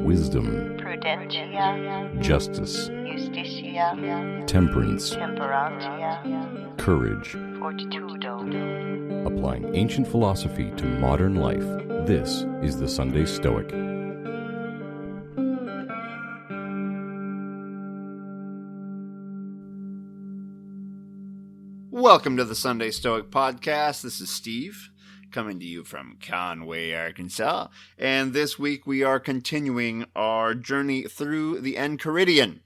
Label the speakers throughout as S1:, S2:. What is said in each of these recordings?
S1: wisdom,
S2: prudentia,
S1: justice,
S2: justitia,
S1: temperance,
S2: temperantia,
S1: courage.
S2: fortitudo.
S1: Applying ancient philosophy to modern life, this is the Sunday Stoic.
S3: Welcome to the Sunday Stoic Podcast. This is Steve, coming to you from Conway, Arkansas. And this week we are continuing our journey through the Enchiridion.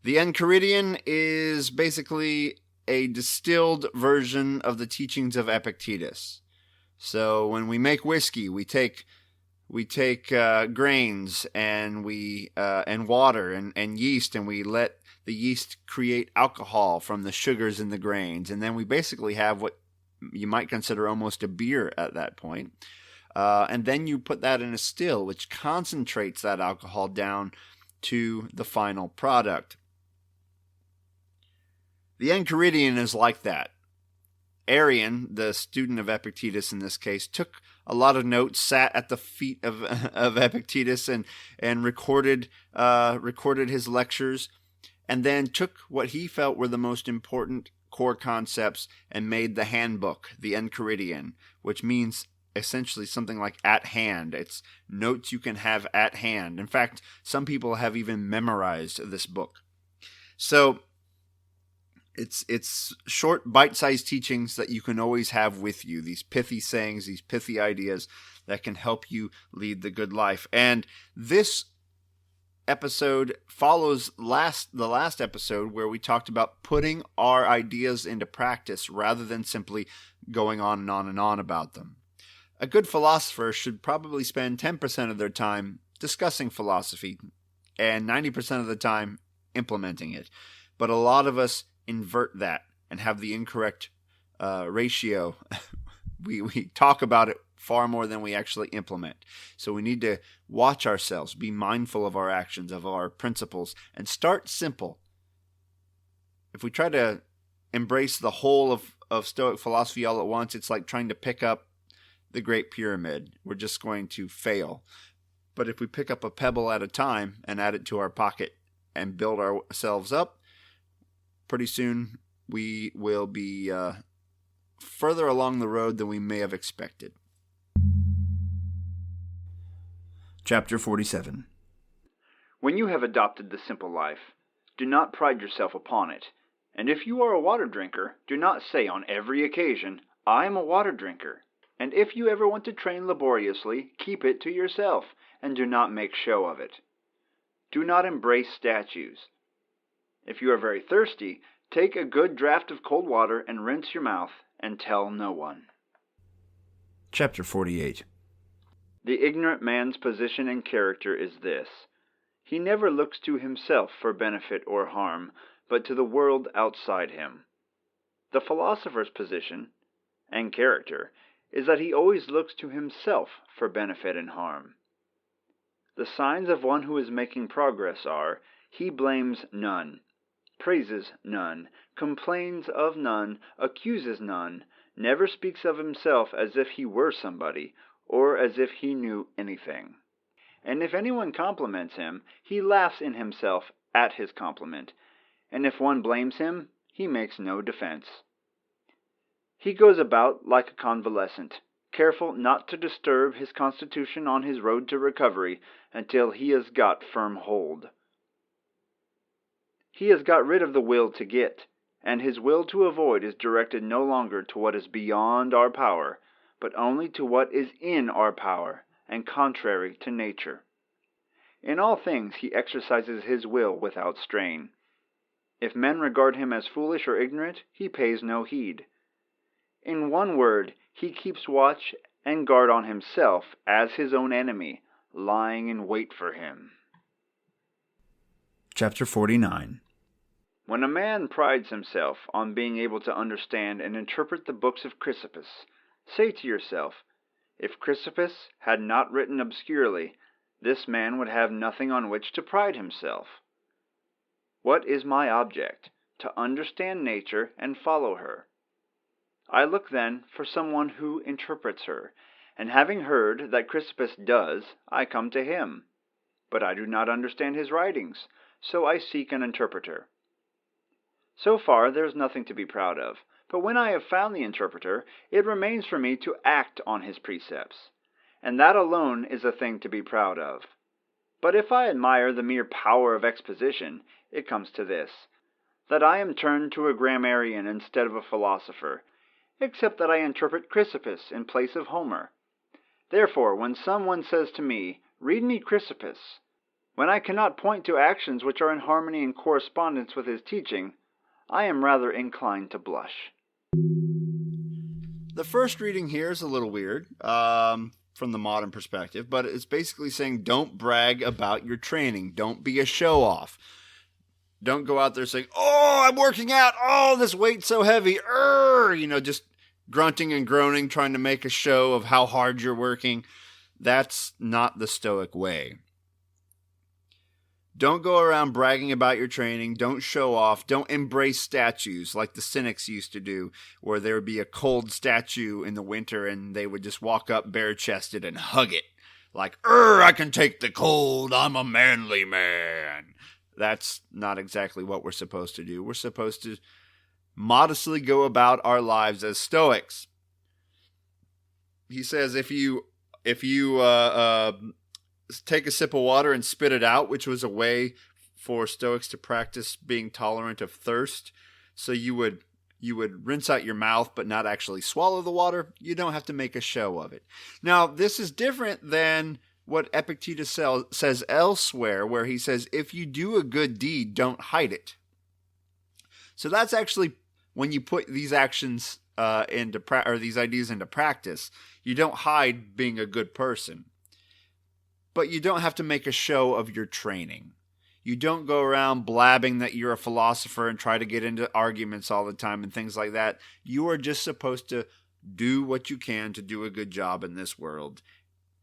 S3: The Enchiridion is basically a distilled version of the teachings of Epictetus. So when we make whiskey, we take grains and and water and yeast, and we let the yeast create alcohol from the sugars in the grains, and then we basically have what you might consider almost a beer at that point. And then you put that in a still, which concentrates that alcohol down to the final product. The Enchiridion is like that. Arian, the student of Epictetus in this case, took a lot of notes, sat at the feet of Epictetus and recorded his lectures, and then took what he felt were the most important core concepts and made the handbook, the Enchiridion, which means essentially something like at hand. It's notes you can have at hand. In fact, some people have even memorized this book. So it's short, bite-sized teachings that you can always have with you, these pithy sayings, these pithy ideas that can help you lead the good life. And this episode follows the last episode where we talked about putting our ideas into practice rather than simply going on and on and on about them. A good philosopher should probably spend 10% of their time discussing philosophy and 90% of the time implementing it. But a lot of us invert that and have the incorrect ratio. We talk about it far more than we actually implement. So we need to watch ourselves, be mindful of our actions, of our principles, and start simple. If we try to embrace the whole of Stoic philosophy all at once, it's like trying to pick up the Great Pyramid. We're just going to fail. But if we pick up a pebble at a time and add it to our pocket and build ourselves up, pretty soon we will be further along the road than we may have expected. Chapter 47.
S4: When you have adopted the simple life, do not pride yourself upon it. And if you are a water drinker, do not say on every occasion, I am a water drinker. And if you ever want to train laboriously, keep it to yourself, and do not make show of it. Do not embrace statues. If you are very thirsty, take a good draught of cold water and rinse your mouth, and tell no one.
S3: Chapter 48.
S4: The ignorant man's position and character is this: he never looks to himself for benefit or harm, but to the world outside him. The philosopher's position and character is that he always looks to himself for benefit and harm. The signs of one who is making progress are: he blames none, praises none, complains of none, accuses none, never speaks of himself as if he were somebody, or as if he knew anything. And if anyone compliments him, he laughs in himself at his compliment, and if one blames him, he makes no defense. He goes about like a convalescent, careful not to disturb his constitution on his road to recovery until he has got firm hold. He has got rid of the will to get, and his will to avoid is directed no longer to what is beyond our power, but only to what is in our power and contrary to nature. In all things he exercises his will without strain. If men regard him as foolish or ignorant, he pays no heed. In one word, he keeps watch and guard on himself as his own enemy, lying in wait for him.
S3: Chapter 49.
S4: When a man prides himself on being able to understand and interpret the books of Chrysippus, say to yourself, if Chrysippus had not written obscurely, this man would have nothing on which to pride himself. What is my object? To understand nature and follow her. I look then for someone who interprets her, and having heard that Chrysippus does, I come to him. but I do not understand his writings, so I seek an interpreter. So far, there is nothing to be proud of, but when I have found the interpreter, it remains for me to act on his precepts, and that alone is a thing to be proud of. But if I admire the mere power of exposition, it comes to this, that I am turned to a grammarian instead of a philosopher, except that I interpret Chrysippus in place of Homer. Therefore, when someone says to me, "Read me Chrysippus," when I cannot point to actions which are in harmony and correspondence with his teaching, I am rather inclined to blush.
S3: The first reading here is a little weird from the modern perspective, but it's basically saying don't brag about your training. Don't be a show-off. Don't go out there saying, "Oh, I'm working out. Oh, this weight's so heavy." Just grunting and groaning, trying to make a show of how hard you're working. That's not the Stoic way. Don't go around bragging about your training. Don't show off. Don't embrace statues like the Cynics used to do, where there would be a cold statue in the winter and they would just walk up bare-chested and hug it. Like, I can take the cold. I'm a manly man. That's not exactly what we're supposed to do. We're supposed to modestly go about our lives as Stoics. He says if you take a sip of water and spit it out, which was a way for Stoics to practice being tolerant of thirst. So you would rinse out your mouth but not actually swallow the water. You don't have to make a show of it. Now, this is different than what Epictetus says elsewhere, where he says, if you do a good deed, don't hide it. So that's actually when you put these actions these ideas into practice, you don't hide being a good person. But you don't have to make a show of your training. You don't go around blabbing that you're a philosopher and try to get into arguments all the time and things like that. You are just supposed to do what you can to do a good job in this world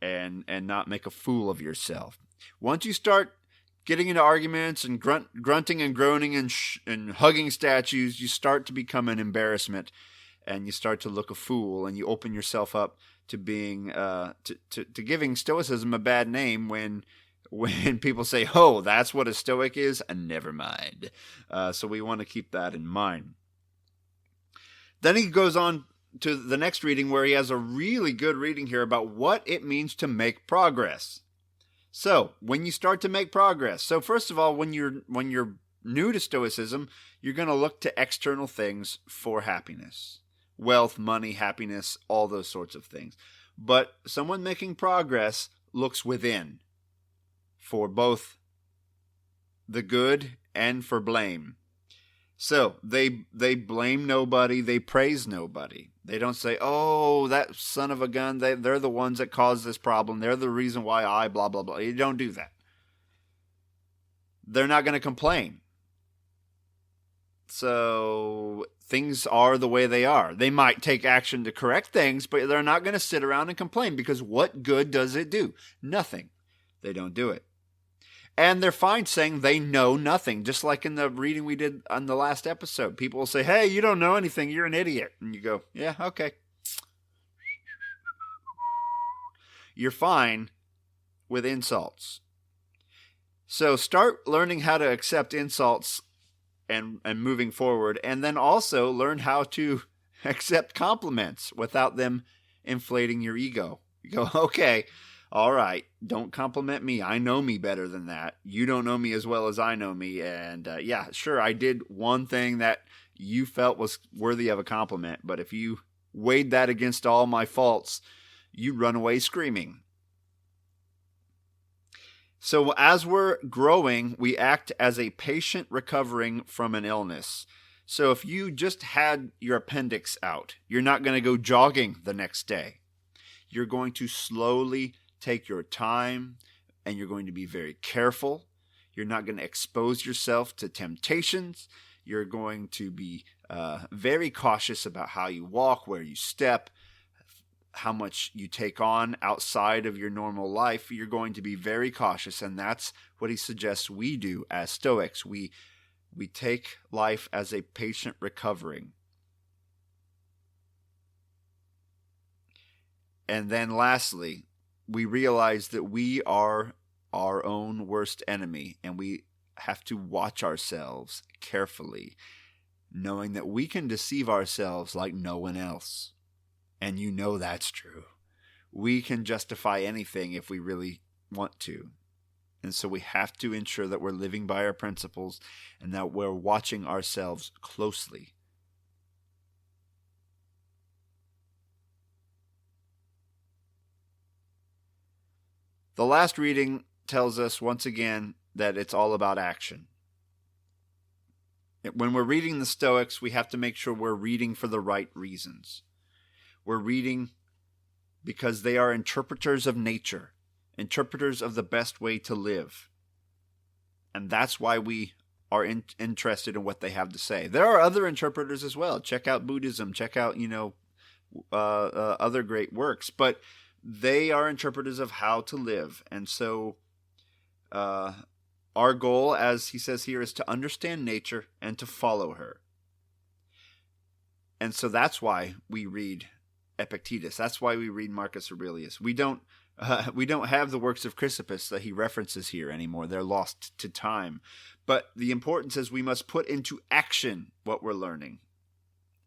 S3: and not make a fool of yourself. Once you start getting into arguments and grunting and groaning and hugging statues, you start to become an embarrassment and you start to look a fool and you open yourself up to being to giving Stoicism a bad name when people say, "Oh, that's what a Stoic is," and never mind. So we want to keep that in mind. Then he goes on to the next reading where he has a really good reading here about what it means to make progress. So when you start to make progress, so first of all, when you're new to Stoicism, you're going to look to external things for happiness. Wealth, money, happiness, all those sorts of things. But someone making progress looks within for both the good and for blame. So they blame nobody, they praise nobody. They don't say, "Oh, that son of a gun, they're the ones that caused this problem. They're the reason why I blah, blah, blah." You don't do that. They're not going to complain. So things are the way they are. They might take action to correct things, but they're not going to sit around and complain because what good does it do? Nothing. They don't do it. And they're fine saying they know nothing, just like in the reading we did on the last episode. People will say, "Hey, you don't know anything. You're an idiot." And you go, "Yeah, okay." You're fine with insults. So start learning how to accept insults and moving forward, and then also learn how to accept compliments without them inflating your ego. You go, "Okay, all right, don't compliment me. I know me better than that. You don't know me as well as I know me. And yeah, sure, I did one thing that you felt was worthy of a compliment. But if you weighed that against all my faults, you'd run away screaming." So as we're growing, we act as a patient recovering from an illness. So if you just had your appendix out, you're not going to go jogging the next day. You're going to slowly take your time, and you're going to be very careful. You're not going to expose yourself to temptations. You're going to be very cautious about how you walk, where you step, how much you take on outside of your normal life. You're going to be very cautious, and that's what he suggests we do as Stoics. We take life as a patient recovering. And then lastly, we realize that we are our own worst enemy, and we have to watch ourselves carefully, knowing that we can deceive ourselves like no one else. And you know that's true. We can justify anything if we really want to. And so we have to ensure that we're living by our principles and that we're watching ourselves closely. The last reading tells us once again that it's all about action. When we're reading the Stoics, we have to make sure we're reading for the right reasons. We're reading because they are interpreters of nature, interpreters of the best way to live. And that's why we are interested in what they have to say. There are other interpreters as well. Check out Buddhism, check out, other great works. But they are interpreters of how to live. And so our goal, as he says here, is to understand nature and to follow her. And so that's why we read Epictetus. That's why we read Marcus Aurelius. We don't have the works of Chrysippus that he references here anymore. They're lost to time. But the importance is we must put into action what we're learning.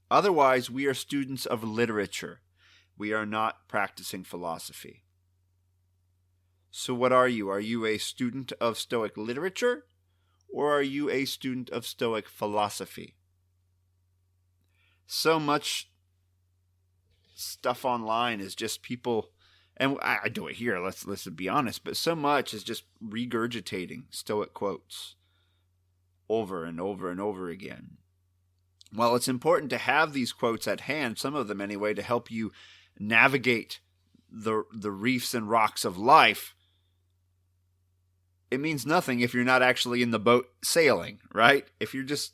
S3: Otherwise, we are students of literature. We are not practicing philosophy. So what are you? Are you a student of Stoic literature, or are you a student of Stoic philosophy? So much stuff online is just people, and I do it here, let's be honest, but so much is just regurgitating Stoic quotes over and over and over again. While it's important to have these quotes at hand, some of them anyway, to help you navigate the reefs and rocks of life, it means nothing if you're not actually in the boat sailing, right? If you're just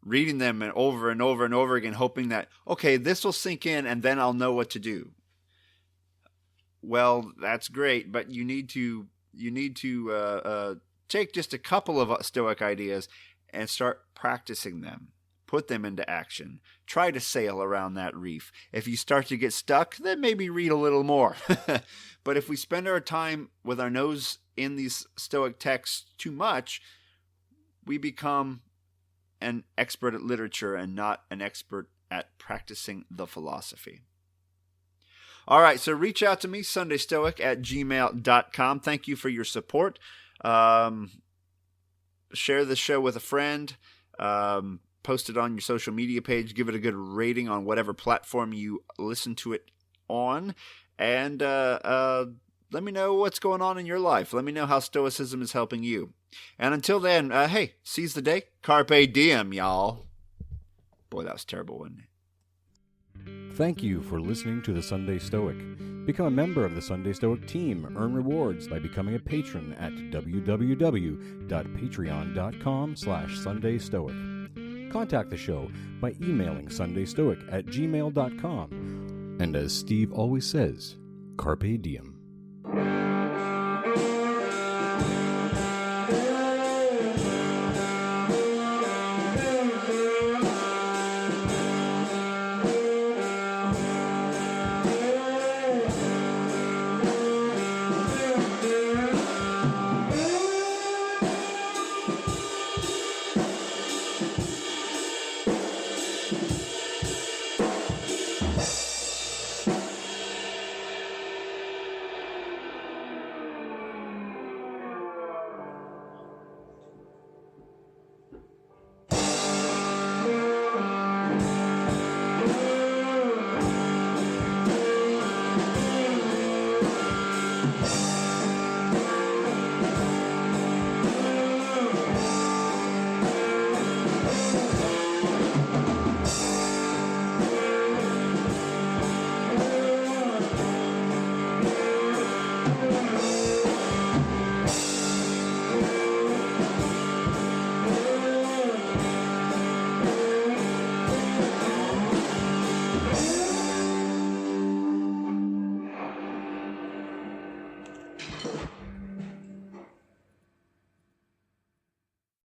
S3: reading them and over and over and over again, hoping that, okay, this will sink in and then I'll know what to do. Well, that's great, but you need to take just a couple of Stoic ideas and start practicing them. Put them into action. Try to sail around that reef. If you start to get stuck, then maybe read a little more. But if we spend our time with our nose in these Stoic texts too much, we become an expert at literature and not an expert at practicing the philosophy. All right, so reach out to me, sundaystoic@gmail.com. Thank you for your support. Share this show with a friend. Post it on your social media page. Give it a good rating on whatever platform you listen to it on. And let me know what's going on in your life. Let me know how Stoicism is helping you. And until then, hey, seize the day. Carpe diem, y'all. Boy, that was terrible, wasn't it?
S1: Thank you for listening to The Sunday Stoic. Become a member of the Sunday Stoic team. Earn rewards by becoming a patron at www.patreon.com/SundayStoic. Contact the show by emailing sundaystoic@gmail.com. And as Steve always says, carpe diem.